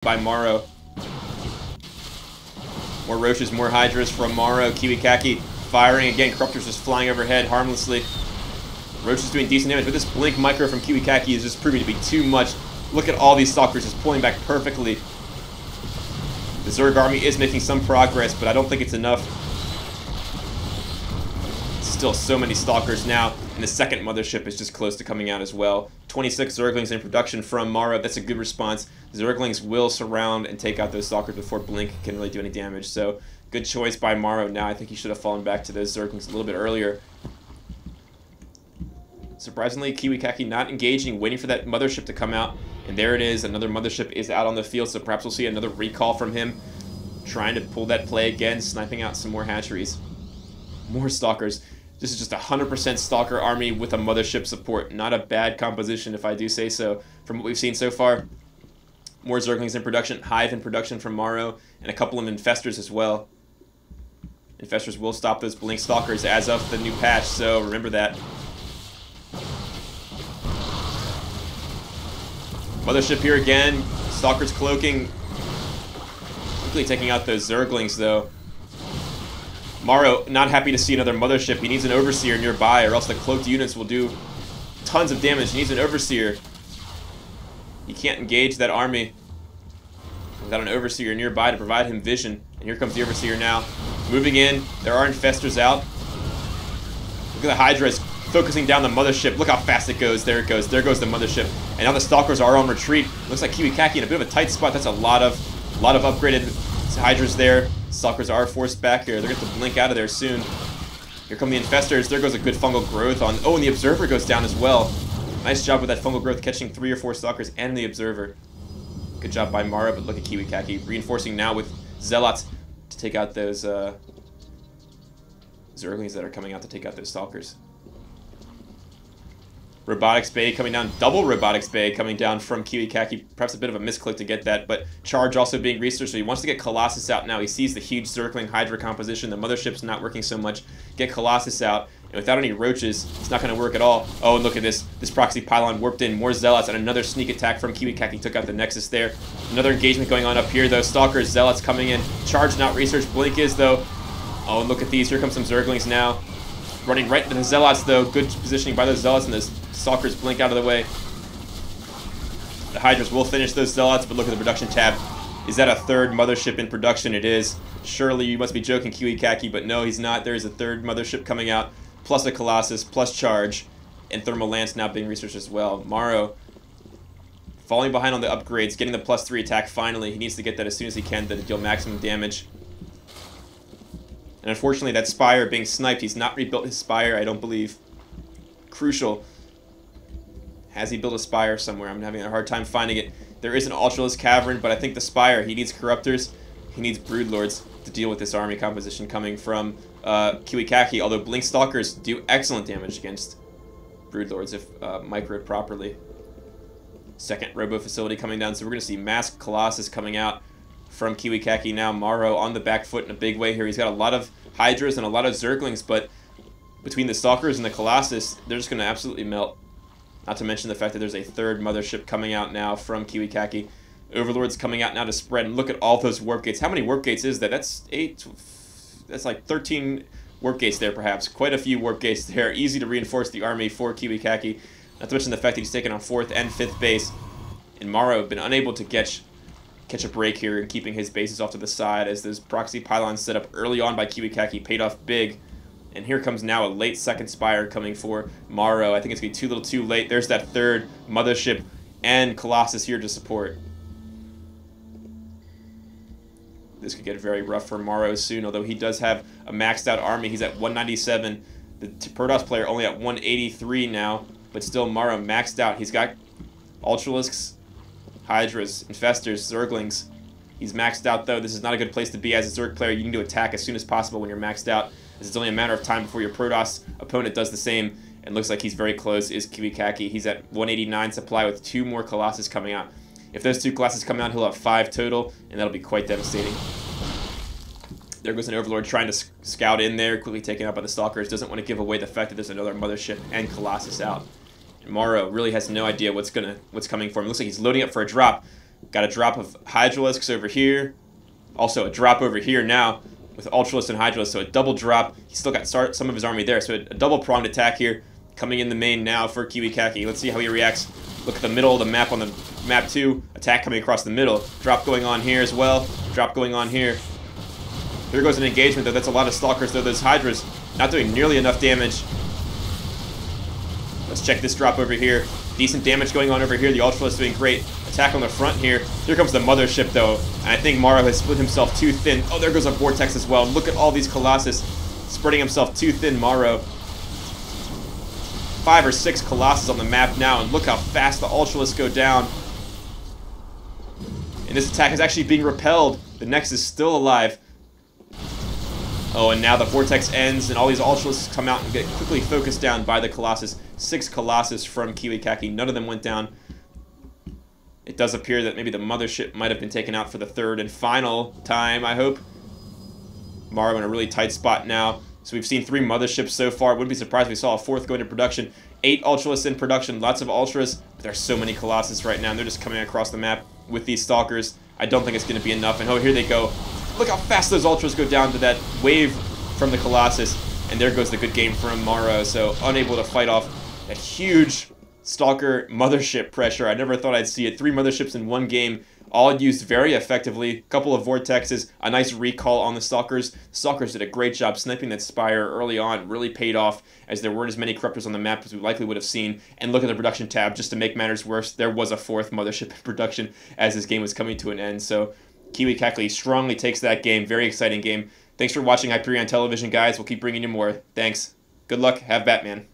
by Morrow. More Roaches, more Hydras from Morrow. Kiwikaki firing again. Corruptors just flying overhead harmlessly. Roach is doing decent damage, but this Blink Micro from Kiwikaki is just proving to be too much. Look at all these Stalkers just pulling back perfectly. The Zerg army is making some progress, but I don't think it's enough. Still so many Stalkers now, and the second Mothership is just close to coming out as well. 26 Zerglings in production from Morrow. That's a good response. Zerglings will surround and take out those Stalkers before Blink can really do any damage, so good choice by Morrow. Now I think he should have fallen back to those Zerglings a little bit earlier. Surprisingly, Kiwikaki not engaging, waiting for that Mothership to come out. And there it is. Another Mothership is out on the field, so perhaps we'll see another recall from him. Trying to pull that play again, sniping out some more hatcheries. More Stalkers. This is just a 100% Stalker army with a Mothership support. Not a bad composition, if I do say so, from what we've seen so far. More Zerglings in production, Hive in production from Morrow, and a couple of Infestors as well. Infestors will stop those Blink Stalkers as of the new patch, so remember that. Mothership here again. Stalkers cloaking. Quickly taking out those Zerglings, though. Morrow not happy to see another Mothership. He needs an Overseer nearby, or else the cloaked units will do tons of damage. He needs an Overseer. He can't engage that army without an Overseer nearby to provide him vision. And here comes the Overseer now. Moving in. There are Infestors out. Look at the Hydras focusing down the Mothership. Look how fast it goes. There it goes. There goes the Mothership. And now the Stalkers are on retreat. Looks like Kiwikaki in a bit of a tight spot. That's a lot of upgraded Hydras there. Stalkers are forced back here. They're going to blink out of there soon. Here come the Infestors. There goes a good fungal growth on... Oh, and the Observer goes down as well. Nice job with that fungal growth, catching 3 or 4 Stalkers and the Observer. Good job by Morrow, but look at Kiwikaki. Reinforcing now with Zealots to take out those Zerglings that are coming out to take out those Stalkers. Robotics Bay coming down, double Robotics Bay coming down from Kiwikaki. Perhaps a bit of a misclick to get that, but Charge also being researched, so he wants to get Colossus out now. He sees the huge Zergling Hydra composition, the Mothership's not working so much. Get Colossus out, and without any Roaches, it's not going to work at all. Oh, and look at this. This Proxy Pylon warped in, more Zealots, and another sneak attack from Kiwikaki took out the Nexus there. Another engagement going on up here, though. Stalkers, Zealots coming in. Charge not researched, Blink is, though. Oh, and look at these. Here come some Zerglings now. Running right into the Zealots, though. Good positioning by those Zealots, and those Stalkers blink out of the way. The Hydras will finish those Zealots, but look at the production tab. Is that a third Mothership in production? It is. Surely you must be joking, Kiwikaki, but no, he's not. There is a third Mothership coming out, plus a Colossus, plus Charge, and Thermal Lance now being researched as well. Morrow falling behind on the upgrades, getting the +3 attack finally. He needs to get that as soon as he can to deal maximum damage. And unfortunately, that Spire being sniped, he's not rebuilt his Spire, I don't believe. Crucial. Has he built a Spire somewhere? I'm having a hard time finding it. There is an Ultralisk Cavern, but I think the Spire, he needs Corruptors, he needs Broodlords to deal with this army composition coming from Kiwikaki, although Blink Stalkers do excellent damage against Broodlords if microed properly. Second Robo Facility coming down, so we're going to see Masked Colossus coming out from Kiwikaki now. Morrow on the back foot in a big way here. He's got a lot of Hydras and a lot of Zerglings, but between the Stalkers and the Colossus, they're just going to absolutely melt. Not to mention the fact that there's a third Mothership coming out now from Kiwikaki. Overlord's coming out now to spread, and look at all those Warp Gates. How many Warp Gates is that? That's 8... That's like 13 Warp Gates there, perhaps. Quite a few Warp Gates there. Easy to reinforce the army for Kiwikaki. Not to mention the fact that he's taken on 4th and 5th base. And Morrow have been unable to catch a break here and keeping his bases off to the side as those Proxy Pylons set up early on by Kiwikaki paid off big. And here comes now a late second Spire coming for Morrow. I think it's going to be too little too late. There's that third Mothership and Colossus here to support. This could get very rough for Morrow soon, although he does have a maxed out army. He's at 197. The Protoss player only at 183 now, but still Morrow maxed out. He's got Ultralisks, Hydras, Infestors, Zerglings. He's maxed out, though. This is not a good place to be as a Zerg player. You need to attack as soon as possible when you're maxed out. It's only a matter of time before your Protoss opponent does the same, and looks like he's very close, is Kiwikaki. He's at 189 supply with 2 more Colossus coming out. If those 2 Colossus come out, he'll have 5 total, and that'll be quite devastating. There goes an Overlord trying to scout in there, quickly taken out by the Stalkers. Doesn't want to give away the fact that there's another Mothership and Colossus out. And Morrow really has no idea what's coming for him. Looks like he's loading up for a drop. Got a drop of Hydralisks over here. Also a drop over here now with Ultralisk and Hydralisk, so a double drop. He's still got some of his army there, so a double-pronged attack here coming in the main now for Kiwikaki. Let's see how he reacts. Look at the middle of the map on the map 2. Attack coming across the middle. Drop going on here as well. Drop going on here. There goes an engagement, though. That's a lot of Stalkers, though. Those Hydras not doing nearly enough damage. Let's check this drop over here. Decent damage going on over here. The Ultralisk doing great. Attack on the front here. Here comes the Mothership, though. And I think Morrow has split himself too thin. Oh, there goes a Vortex as well. Look at all these Colossus spreading himself too thin, Morrow. 5 or 6 Colossus on the map now, and look how fast the Ultralisk go down. And this attack is actually being repelled. The Nex is still alive. Oh, and now the Vortex ends, and all these Ultralisks come out and get quickly focused down by the Colossus. 6 Colossus from Kiwikaki. None of them went down. It does appear that maybe the Mothership might have been taken out for the third and final time, I hope. Morrow in a really tight spot now. So we've seen 3 Motherships so far. Wouldn't be surprised if we saw a 4th go into production. 8 Ultralisks in production. Lots of Ultras. But there's so many Colossus right now, and they're just coming across the map with these Stalkers. I don't think it's going to be enough. And oh, here they go. Look how fast those Ultras go down to that wave from the Colossus. And there goes the good game from Morrow. So unable to fight off that huge Stalker Mothership pressure. I never thought I'd see it. 3 Motherships in one game, all used very effectively. A couple of Vortexes, a nice recall on the Stalkers. The Stalkers did a great job sniping that Spire early on. Really paid off, as there weren't as many Corruptors on the map as we likely would have seen. And look at the production tab, just to make matters worse, there was a 4th Mothership in production as this game was coming to an end. So Kiwikaki strongly takes that game. Very exciting game. Thanks for watching Hyperion Television, guys. We'll keep bringing you more. Thanks. Good luck. Have Batman.